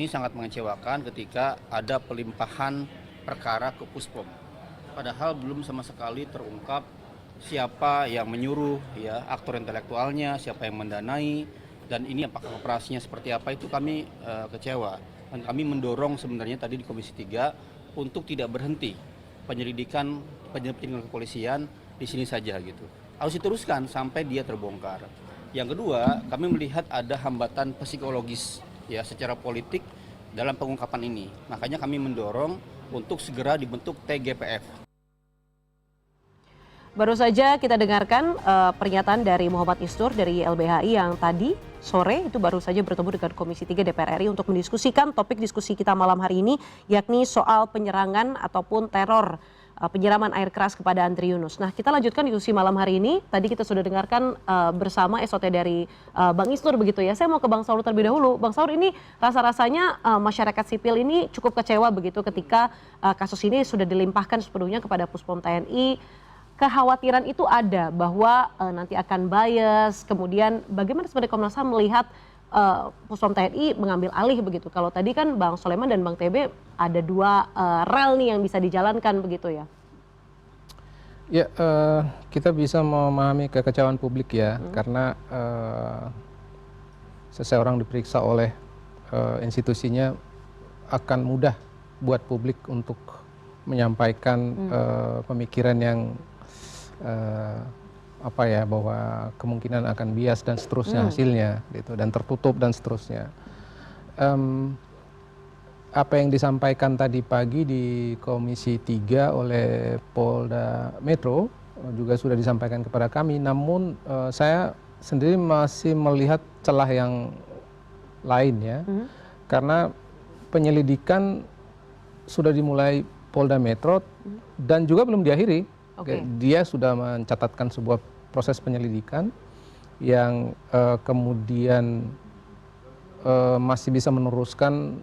Ini sangat mengecewakan ketika ada pelimpahan perkara ke Puspom. Padahal belum sama sekali terungkap siapa yang menyuruh, ya, aktor intelektualnya, siapa yang mendanai, dan ini apakah operasinya seperti apa, itu kami kecewa. Dan kami mendorong sebenarnya tadi di Komisi 3 untuk tidak berhenti penyelidikan kepolisian di sini saja gitu. Harus diteruskan sampai dia terbongkar. Yang kedua, kami melihat ada hambatan psikologis ya secara politik dalam pengungkapan ini. Makanya kami mendorong untuk segera dibentuk TGPF. Baru saja kita dengarkan pernyataan dari Muhammad Isnur dari YLBHI yang tadi sore itu baru saja bertemu dengan Komisi 3 DPR RI untuk mendiskusikan topik diskusi kita malam hari ini, yakni soal penyerangan ataupun teror penyiraman air keras kepada Andri Yunus. Nah, kita lanjutkan diskusi malam hari ini. Tadi kita sudah dengarkan bersama SOT dari Bang Isnur begitu ya. Saya mau ke Bang Saur terlebih dahulu. Bang Saur, ini rasa-rasanya masyarakat sipil ini cukup kecewa begitu ketika kasus ini sudah dilimpahkan sepenuhnya kepada Puspom TNI. Kekhawatiran itu ada bahwa nanti akan bias, kemudian bagaimana sebenarnya Komnas HAM melihat Puspom TNI mengambil alih begitu. Kalau tadi kan Bang Soleman dan Bang TB ada dua rel nih yang bisa dijalankan begitu ya. Ya, kita bisa memahami kekecewaan publik ya, karena seseorang diperiksa oleh institusinya akan mudah buat publik untuk menyampaikan pemikiran yang apa ya, bahwa kemungkinan akan bias dan seterusnya hasilnya gitu, dan tertutup dan seterusnya. Apa yang disampaikan tadi pagi di Komisi 3 oleh Polda Metro juga sudah disampaikan kepada kami, namun saya sendiri masih melihat celah yang lain ya, karena penyelidikan sudah dimulai Polda Metro dan juga belum diakhiri. Dia sudah mencatatkan sebuah proses penyelidikan yang kemudian masih bisa meneruskan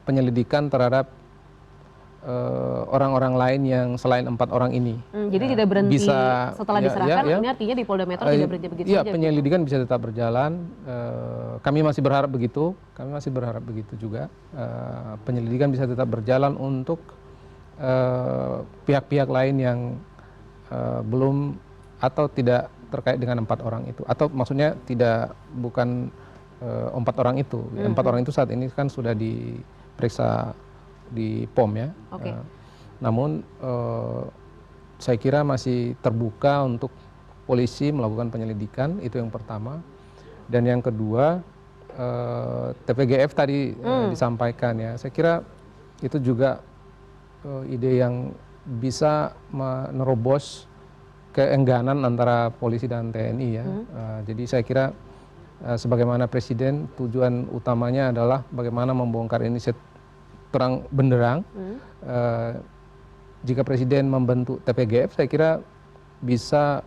penyelidikan terhadap orang-orang lain yang selain 4 orang ini. Jadi tidak berhenti bisa, setelah diserahkan, ini artinya di Polda Metro tidak berhenti begitu saja? Iya, penyelidikan bisa tetap berjalan. Kami masih berharap begitu, juga. Penyelidikan bisa tetap berjalan untuk pihak-pihak lain yang belum atau tidak terkait dengan 4 orang itu, atau maksudnya bukan 4 orang itu. 4 orang itu saat ini kan sudah diperiksa di POM ya. Namun saya kira masih terbuka untuk polisi melakukan penyelidikan, itu yang pertama. Dan yang kedua, TPGF tadi disampaikan ya, saya kira itu juga ide yang bisa menerobos keengganan antara polisi dan TNI ya. Jadi saya kira sebagaimana Presiden, tujuan utamanya adalah bagaimana membongkar ini terang benderang. Jika Presiden membentuk TPGF, saya kira bisa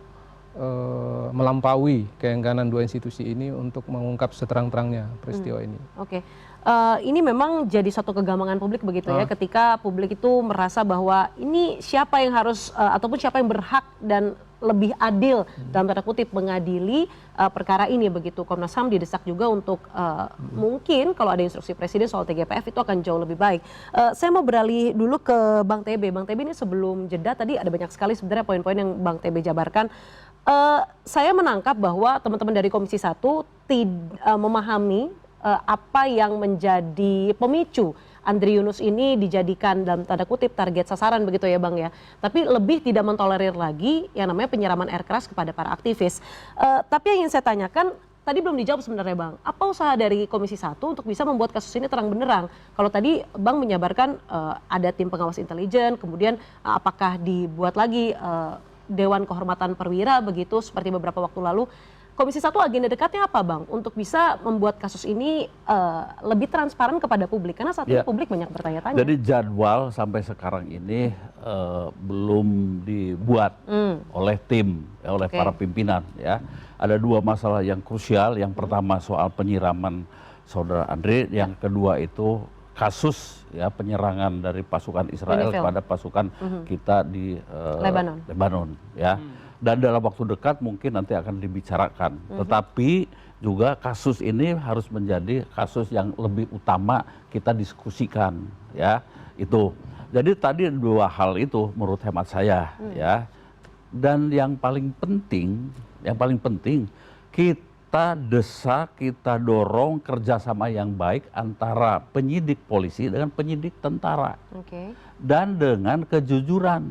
melampaui keengganan dua institusi ini untuk mengungkap seterang-terangnya peristiwa ini. Ini memang jadi suatu kegambangan publik begitu ya, ketika publik itu merasa bahwa ini siapa yang harus ataupun siapa yang berhak dan lebih adil dalam tanda kutip mengadili perkara ini begitu. Komnas HAM didesak juga untuk mungkin kalau ada instruksi Presiden soal TGPF itu akan jauh lebih baik. Saya mau beralih dulu ke Bang TB. Bang TB, ini sebelum jeda tadi ada banyak sekali sebenarnya poin-poin yang Bang TB jabarkan. Saya menangkap bahwa teman-teman dari Komisi 1 memahami apa yang menjadi pemicu Andri Yunus ini dijadikan dalam tanda kutip target sasaran begitu ya Bang ya. Tapi lebih tidak mentolerir lagi yang namanya penyiraman air keras kepada para aktivis. Tapi yang ingin saya tanyakan, tadi belum dijawab sebenarnya Bang. Apa usaha dari Komisi 1 untuk bisa membuat kasus ini terang benderang? Kalau tadi Bang menyabarkan ada tim pengawas intelijen, kemudian apakah dibuat lagi Dewan Kehormatan Perwira begitu seperti beberapa waktu lalu. Komisi 1 agenda dekatnya apa Bang untuk bisa membuat kasus ini lebih transparan kepada publik? Karena saat ini publik banyak bertanya-tanya. Jadi jadwal sampai sekarang ini belum dibuat oleh tim, oleh para pimpinan ya. Ada 2 masalah yang krusial. Yang pertama soal penyiraman saudara Andri, yang kedua itu kasus ya penyerangan dari pasukan Israel kepada pasukan kita di Lebanon ya. Dan dalam waktu dekat mungkin nanti akan dibicarakan. Tetapi juga kasus ini harus menjadi kasus yang lebih utama kita diskusikan, ya itu. Jadi tadi dua hal itu menurut hemat saya, ya. Dan yang paling penting kita desak, kita dorong kerjasama yang baik antara penyidik polisi dengan penyidik tentara. Dan dengan kejujuran.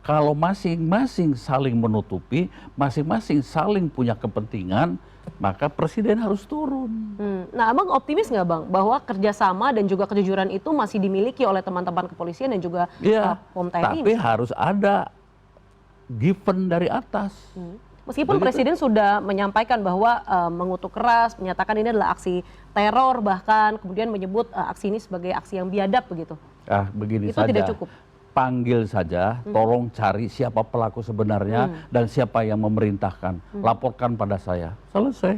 Kalau masing-masing saling menutupi, masing-masing saling punya kepentingan, maka presiden harus turun. Nah, Abang optimis nggak Bang bahwa kerjasama dan juga kejujuran itu masih dimiliki oleh teman-teman kepolisian dan juga POM TNI? Tapi harus ada given dari atas. Meskipun Presiden sudah menyampaikan bahwa mengutuk keras, menyatakan ini adalah aksi teror, bahkan kemudian menyebut aksi ini sebagai aksi yang biadab begitu. Begini itu saja. Tidak cukup. Panggil saja, tolong cari siapa pelaku sebenarnya dan siapa yang memerintahkan. Laporkan pada saya. Selesai.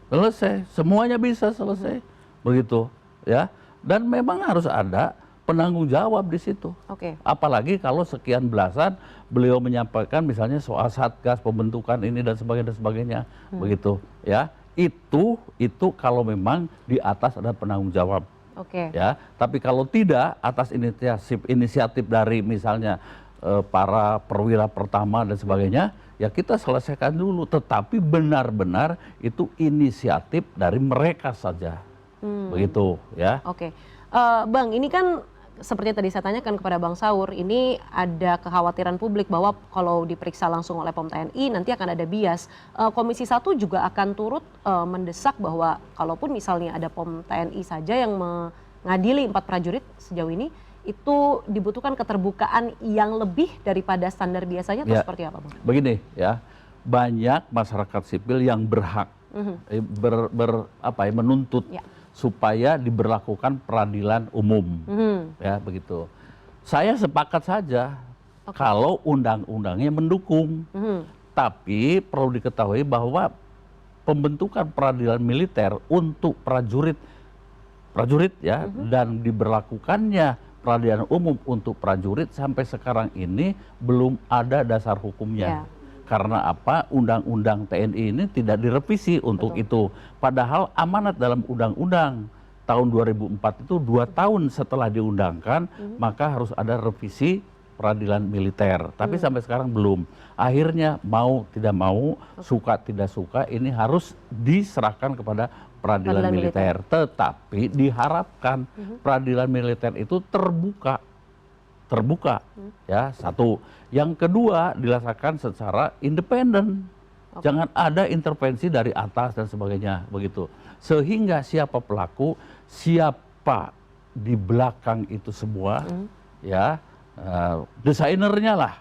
Selesai. Semuanya bisa selesai. Begitu, ya. Dan memang harus ada penanggung jawab di situ. Apalagi kalau sekian belasan beliau menyampaikan misalnya soal satgas, pembentukan ini dan sebagainya, begitu, ya. Itu kalau memang di atas ada penanggung jawab. Ya, tapi kalau tidak atas inisiatif dari misalnya para perwira pertama dan sebagainya, ya kita selesaikan dulu. Tetapi benar-benar itu inisiatif dari mereka saja, begitu, ya. Bang, ini kan seperti tadi saya tanyakan kepada Bang Saur, ini ada kekhawatiran publik bahwa kalau diperiksa langsung oleh POM TNI nanti akan ada bias. Komisi 1 juga akan turut mendesak bahwa kalaupun misalnya ada POM TNI saja yang mengadili 4 prajurit sejauh ini, itu dibutuhkan keterbukaan yang lebih daripada standar biasanya atau seperti apa, Bang? Begini, ya, banyak masyarakat sipil yang berhak menuntut supaya diberlakukan peradilan umum, ya begitu. Saya sepakat saja kalau undang-undangnya mendukung, tapi perlu diketahui bahwa pembentukan peradilan militer untuk prajurit ya dan diberlakukannya peradilan umum untuk prajurit sampai sekarang ini belum ada dasar hukumnya. Karena apa? Undang-undang TNI ini tidak direvisi untuk itu. Padahal amanat dalam undang-undang tahun 2004 itu 2 tahun setelah diundangkan, maka harus ada revisi peradilan militer. Tapi sampai sekarang belum. Akhirnya mau tidak mau, suka tidak suka, ini harus diserahkan kepada peradilan militer. Tetapi diharapkan peradilan militer itu terbuka, ya, satu. Yang kedua, dilaksanakan secara independen. Jangan ada intervensi dari atas dan sebagainya, begitu. Sehingga siapa pelaku, siapa di belakang itu semua, ya, desainernya lah,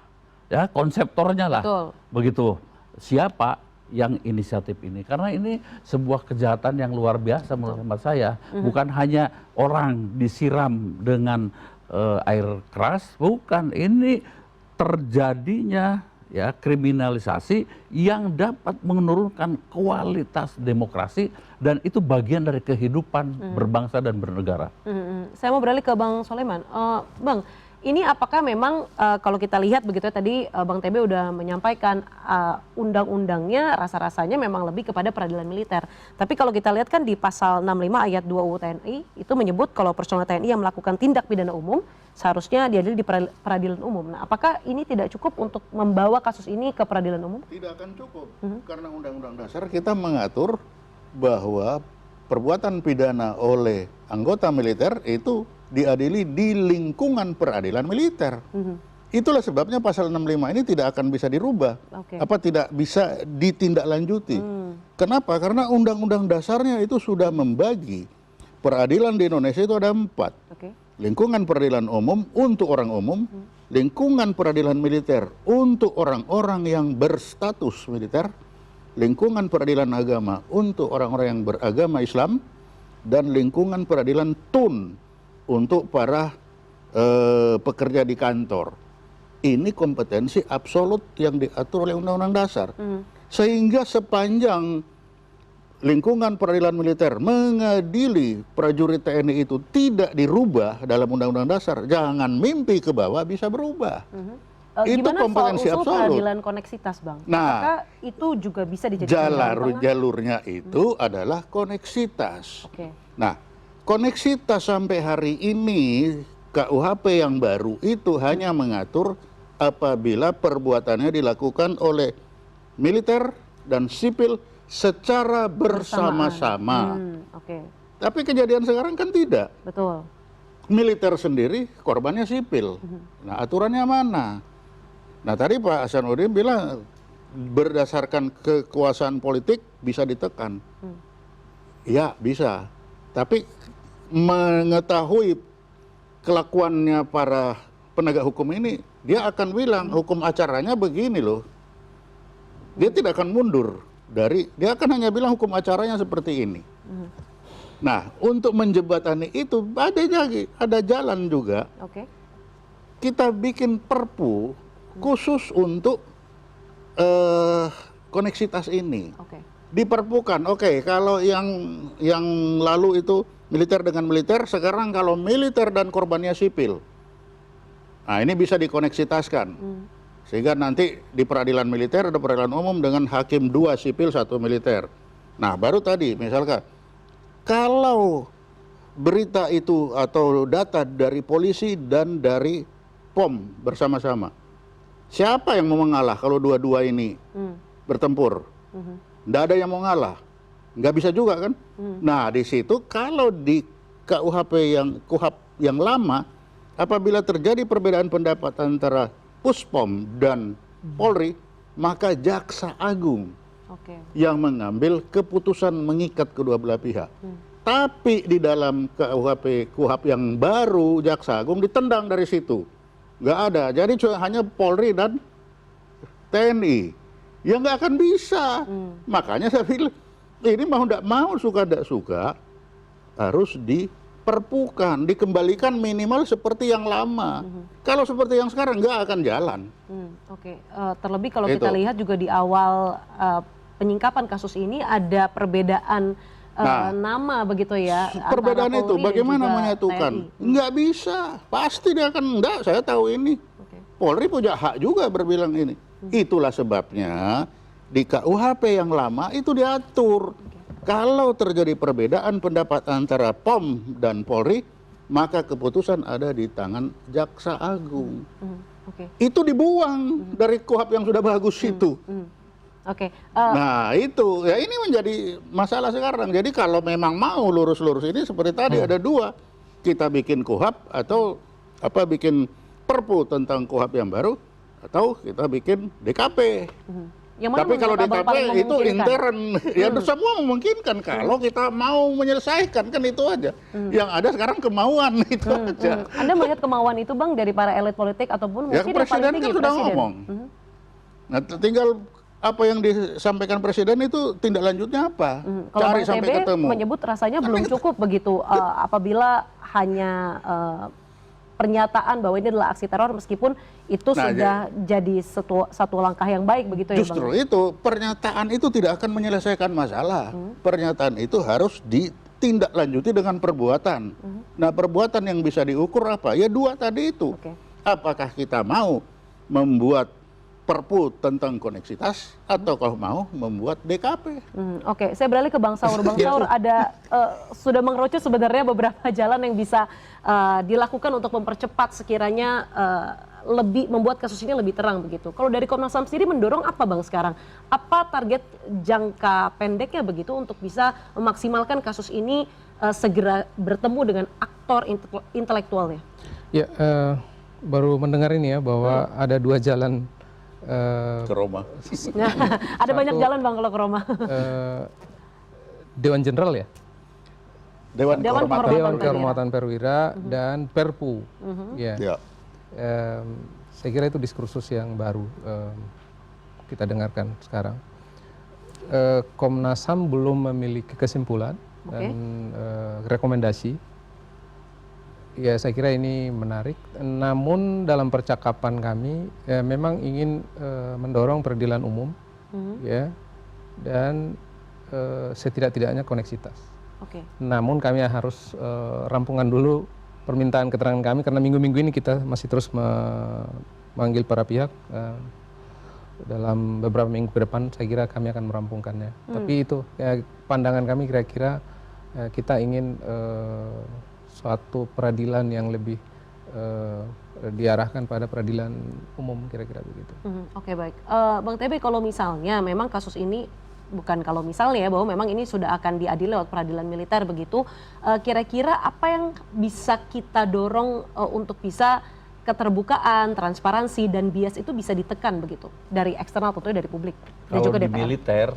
ya, konseptornya lah, begitu. Siapa yang inisiatif ini? Karena ini sebuah kejahatan yang luar biasa menurut hemat saya. Bukan hanya orang disiram dengan air keras, bukan. Ini terjadinya, ya, kriminalisasi yang dapat menurunkan kualitas demokrasi dan itu bagian dari kehidupan berbangsa dan bernegara. Saya mau beralih ke Bang Soleman. Bang, ini apakah memang kalau kita lihat begitu ya, tadi Bang TB udah menyampaikan undang-undangnya rasa-rasanya memang lebih kepada peradilan militer. Tapi kalau kita lihat kan di pasal 65 ayat 2 UU TNI itu menyebut kalau personel TNI yang melakukan tindak pidana umum seharusnya diadili di peradilan umum. Nah, apakah ini tidak cukup untuk membawa kasus ini ke peradilan umum? Tidak akan cukup, karena Undang-Undang Dasar kita mengatur bahwa perbuatan pidana oleh anggota militer itu diadili di lingkungan peradilan militer. Itulah sebabnya pasal 65 ini tidak akan bisa dirubah, tidak bisa ditindaklanjuti. Kenapa? Karena Undang-Undang Dasarnya itu sudah membagi peradilan di Indonesia itu ada 4. Lingkungan peradilan umum untuk orang umum, lingkungan peradilan militer untuk orang-orang yang berstatus militer, lingkungan peradilan agama untuk orang-orang yang beragama Islam, dan lingkungan peradilan tun untuk para pekerja di kantor. Ini kompetensi absolut yang diatur oleh Undang-Undang Dasar. Sehingga sepanjang lingkungan peradilan militer mengadili prajurit TNI itu tidak dirubah dalam Undang-Undang Dasar, jangan mimpi ke bawah bisa berubah. Itu Gimana soal kompetensi usul absolut. peradilan koneksitas, Bang? Nah, Apakah itu juga bisa dijadikan jalan tengah? jalurnya itu adalah koneksitas. Oke. Nah, koneksitas sampai hari ini KUHP yang baru itu hanya mengatur apabila perbuatannya dilakukan oleh militer dan sipil secara bersama-sama. Oke, Tapi kejadian sekarang kan tidak. betul. Militer sendiri, korbannya sipil. Nah, aturannya mana? Nah, tadi Pak Hasanuddin bilang berdasarkan kekuasaan politik bisa ditekan. Ya, bisa. Tapi mengetahui kelakuannya para penegak hukum ini, dia akan bilang hukum acaranya begini loh. Dia tidak akan mundur dari, dia akan hanya bilang hukum acaranya seperti ini. Nah, untuk menjembatani itu ada jalan juga. Oke. Kita bikin perpu khusus untuk koneksitas ini. Oke. Diperpukan, oke, kalau yang lalu itu militer dengan militer, sekarang kalau militer dan korbannya sipil. Nah, ini bisa dikoneksitaskan. Sehingga nanti di peradilan militer ada peradilan umum dengan hakim 2 sipil 1 militer. Nah, baru tadi misalkan kalau berita itu atau data dari polisi dan dari POM bersama-sama, siapa yang mau mengalah kalau dua-dua ini bertempur? Nggak ada yang mau ngalah, nggak bisa juga kan? Nah, di situ kalau di KUHP yang lama, apabila terjadi perbedaan pendapat antara Puspom dan Polri, maka Jaksa Agung Oke. yang mengambil keputusan mengikat kedua belah pihak. Tapi di dalam KUHP yang baru, Jaksa Agung ditendang dari situ. Nggak ada. Jadi hanya Polri dan TNI. Ya nggak akan bisa. Makanya saya bilang, ini mau nggak mau, suka nggak suka, harus diperpukan, dikembalikan minimal seperti yang lama. Kalau seperti yang sekarang nggak akan jalan. Oke. Terlebih kalau Itu. kita lihat juga di awal penyingkapan kasus ini ada perbedaan nama begitu ya. Perbedaan antara itu Polri dan bagaimana juga menyatukan? TNI. Nggak bisa. Pasti dia akan enggak, saya tahu ini. Oke. Polri punya hak juga berbilang ini. Itulah sebabnya di KUHP yang lama itu diatur. Kalau terjadi perbedaan pendapat antara POM dan Polri, maka keputusan ada di tangan Jaksa Agung. Oke. Itu dibuang dari KUHP yang sudah bagus itu. Oke. Nah itu, ya ini menjadi masalah sekarang. Jadi kalau memang mau lurus-lurus ini seperti tadi ada dua. Kita bikin KUHP atau bikin perpu tentang KUHP yang baru, atau kita bikin DKP. Yang mana Tapi kalau menurut Abang DKP paling itu memungkinkan? intern, ya semua memungkinkan kalau kita mau menyelesaikan, kan itu aja. Yang ada sekarang kemauan itu aja. Anda melihat kemauan itu, Bang, dari para elit politik ataupun Ya mungkin yang paling presiden tinggi kan sudah presiden? ngomong. Nah tinggal apa yang disampaikan presiden itu tindak lanjutnya apa? Kalau Cari Bang sampai TB ketemu. menyebut rasanya belum cukup begitu apabila hanya pernyataan bahwa ini adalah aksi teror meskipun itu Nah, sudah jadi satu langkah yang baik begitu ya, Bang? Justru itu pernyataan itu tidak akan menyelesaikan masalah. Pernyataan itu harus ditindaklanjuti dengan perbuatan. Nah perbuatan yang bisa diukur apa? Ya dua tadi itu. Oke. Apakah kita mau membuat perpu tentang koneksitas atau kalau mau membuat DKP? Oke, saya beralih ke Bang Saur. Bang Saur, ada sudah mengerucut sebenarnya beberapa jalan yang bisa dilakukan untuk mempercepat sekiranya lebih membuat kasus ini lebih terang begitu. Kalau dari Komnas HAM sendiri mendorong apa, Bang, sekarang? Apa target jangka pendeknya begitu untuk bisa memaksimalkan kasus ini segera bertemu dengan aktor intelektualnya? Ya, baru mendengar ini ya bahwa ada dua jalan. Ke Roma. Ada banyak jalan, Bang, kalau ke Roma. Dewan Jenderal ya, Dewan Kehormatan Dewan Perwira. Kehormatan Perwira dan Perpu. Ya. Ya. Saya kira itu diskursus yang baru kita dengarkan sekarang. Komnas HAM belum memiliki kesimpulan dan rekomendasi. Ya, saya kira ini menarik. Namun dalam percakapan kami memang ingin mendorong peradilan umum, ya, dan setidak-tidaknya koneksitas. Oke. Namun kami harus rampungan dulu permintaan keterangan kami karena minggu-minggu ini kita masih terus manggil para pihak. Dalam beberapa minggu ke depan saya kira kami akan merampungkannya. Tapi itu pandangan kami kira-kira kita ingin suatu peradilan yang lebih diarahkan pada peradilan umum, kira-kira begitu. Oke, baik. Bang TB, kalau misalnya memang kasus ini, bukan kalau misalnya ya, bahwa memang ini sudah akan diadili lewat peradilan militer begitu, kira-kira apa yang bisa kita dorong untuk bisa keterbukaan, transparansi, dan bias itu bisa ditekan begitu dari eksternal, tentunya dari publik dan Kalau juga di DPR.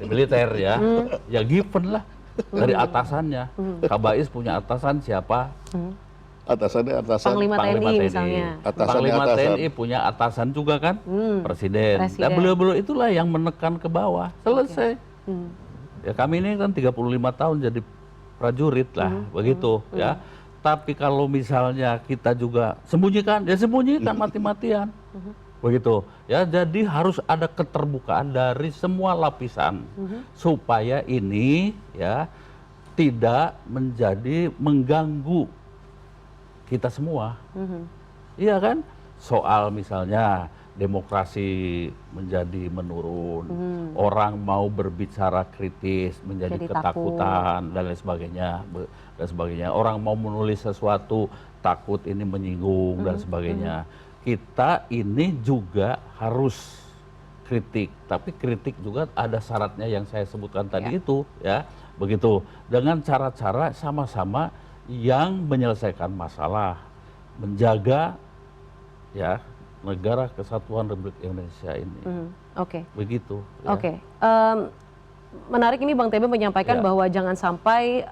militer ya, ya given lah dari atasannya. Kabais punya atasan siapa? Atasannya atasan. Panglima TNI misalnya. Atasannya Panglima atasan. TNI punya atasan juga kan? Presiden. Presiden. Dan beliau-beliau itulah yang menekan ke bawah. Selesai. Ya kami ini kan 35 tahun jadi prajurit lah, begitu ya. Tapi kalau misalnya kita juga sembunyikan, ya sembunyikan mati-matian. Begitu. Ya, jadi harus ada keterbukaan dari semua lapisan supaya ini ya tidak menjadi mengganggu kita semua. Iya kan? Soal misalnya demokrasi menjadi menurun, orang mau berbicara kritis menjadi Jadi ketakutan dan lain sebagainya, Orang mau menulis sesuatu takut ini menyinggung dan sebagainya. Kita ini juga harus kritik, tapi kritik juga ada syaratnya yang saya sebutkan tadi itu, ya, begitu. Dengan cara-cara sama-sama yang menyelesaikan masalah, menjaga ya negara kesatuan Republik Indonesia ini. Oke. Begitu. Ya. Oke. Menarik ini Bang TB menyampaikan Ya. bahwa jangan sampai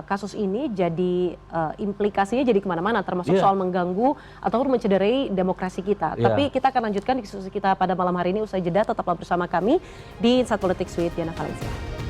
kasus ini jadi implikasinya jadi kemana-mana, termasuk Ya. soal mengganggu ataupun mencederai demokrasi kita. Ya. Tapi kita akan lanjutkan diskusi kita pada malam hari ini usai jeda. Tetaplah bersama kami di Insight Politics with Diana Valencia.